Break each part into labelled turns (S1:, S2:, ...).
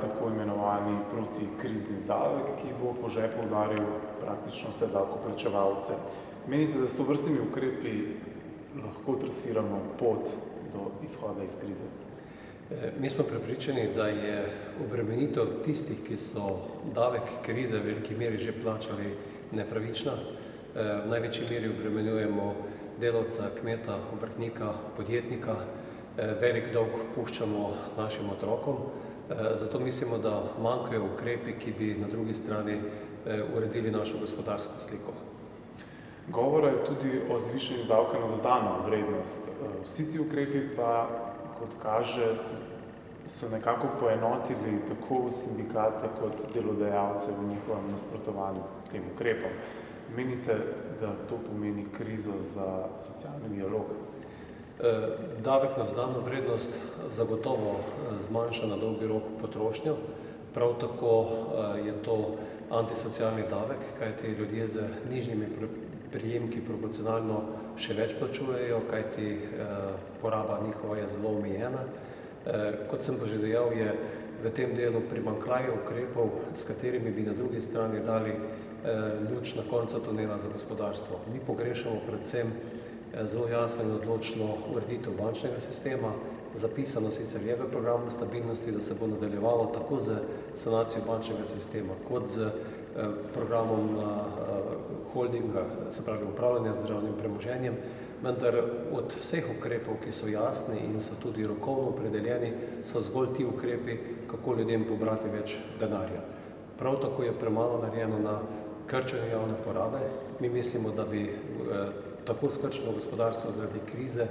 S1: tako imenovani protikrizni davek, ki bo po žepu udaril praktično vse davkoplačevalce. Menite, da s tovrstnimi ukrepi lahko trasiramo pot do izhoda iz krize?
S2: Mi smo prepričani, da je obremenitev tistih, ki so davek krize v veliki meri že plačali, nepravična. V največji meri obremenjujemo delavca, kmeta, obrtnika, podjetnika, velik dolg puščamo našim otrokom, zato mislimo, da manjkajo ukrepi, ki bi na drugi strani uredili našo gospodarsko sliko.
S1: Govora je tudi o zvišanju davka na dodano vrednost. Vsi ti ukrepi pa, kot kaže, so nekako poenotili tako sindikate kot delodajalce v njihovem nasprotovanju tem ukrepom. Menite, da to pomeni krizo za socialni dialog?
S2: Davek na dodano vrednost zagotovo zmanjša na dolgi rok potrošnjo. Prav tako je to antisocialni davek, kajti ljudje z nižjimi prejemki proporcionalno še več plačujejo, kajti poraba njihova je zelo omejena. Kot sem pa že dejal, je v tem delu primanjkljaj ukrepov, s katerimi bi na drugi strani dali luč na koncu tunela za gospodarstvo. Mi pogrešamo predvsem zelo jasno in odločno ureditev bančnega sistema. Zapisano sicer je v programu stabilnosti, da se bo nadaljevalo tako z sanacijo bančnega sistema, kot z programom holdinga, se pravi upravljanja z državnim premoženjem, vendar od vseh ukrepov, ki so jasni in so tudi rokovno opredeljeni, so zgolj ti ukrepi, kako ljudem pobrati več denarja. Prav tako je premalo narejeno na krčenju javne porabe. Mi mislimo, da bi tako skrčeno gospodarstvo zaradi krize,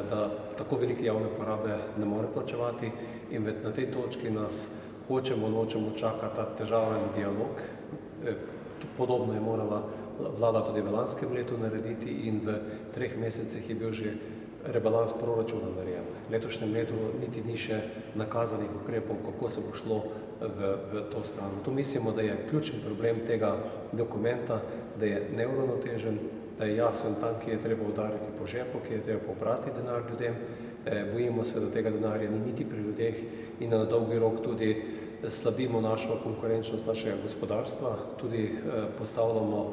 S2: da tako velike javne porabe ne more plačevati in na tej točki nas hočemo, nočemo čakati ta težaven dialog. Podobno je morala vlada tudi v lanskem letu narediti in v 3 mesecih je bil že rebalans proračuna narejen. V letošnjem letu niti ni še nakazanih ukrepov, kako se bo šlo v to stran. Zato mislimo, da je ključni problem tega dokumenta, da je neuravnotežen, da je jasen tam, ki je treba udariti po žepu, ki je treba pobrati denar ljudem. Bojimo se, da tega denarja ni niti pri ljudeh in na dolgi rok tudi slabimo našo konkurenčnost našega gospodarstva, tudi postavljamo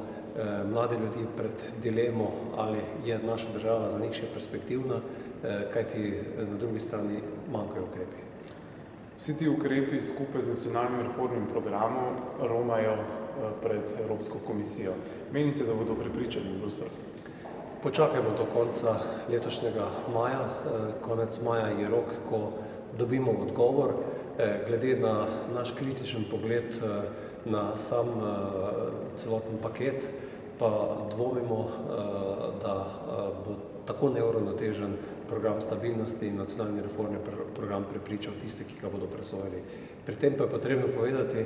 S2: mlade ljudi pred dilemo, ali je naša država za njih še perspektivna, kajti na drugi strani manjkajo ukrepi.
S1: Vsi ti ukrepi skupaj z nacionalnim reformnim programom romajo pred Evropsko komisijo. Menite, da bodo prepričani v Bruselj?
S2: Počakajmo do konca letošnjega maja. Konec maja je rok, ko dobimo odgovor. Glede na naš kritičen pogled na sam celoten paket, pa dvomimo, da bo tako neuravnotežen program stabilnosti in nacionalni reformni program prepričal tiste, ki ga bodo presojali. Pri tem pa je potrebno povedati,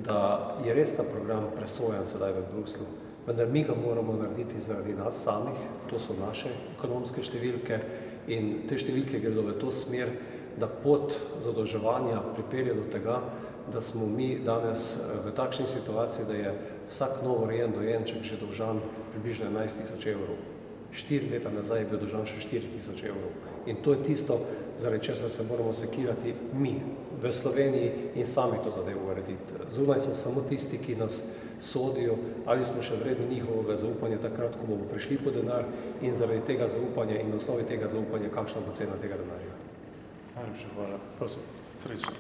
S2: da je res ta program presojan sedaj v Bruslju, vendar mi ga moramo narediti zaradi nas samih, to so naše ekonomske številke in te številke gredo v to smer, da pot zadolževanja pripelje do tega, da smo mi danes v takšni situaciji, da je vsak novorojen dojenček že dolžan približno 11.000 evrov. 4 leta nazaj je bil dolžan še 4.000 evrov. In to je tisto, zaradi česar se moramo sekirati mi v Sloveniji in sami to zadevo urediti. Zunaj so samo tisti, ki nas sodijo, ali smo še vredni njihovega zaupanja takrat, ko bomo prišli po denar in zaradi tega zaupanja in na osnovi tega zaupanja, kakšna bo cena tega denarja.
S1: Najlepša hvala.
S2: Prosim.
S1: Srečno.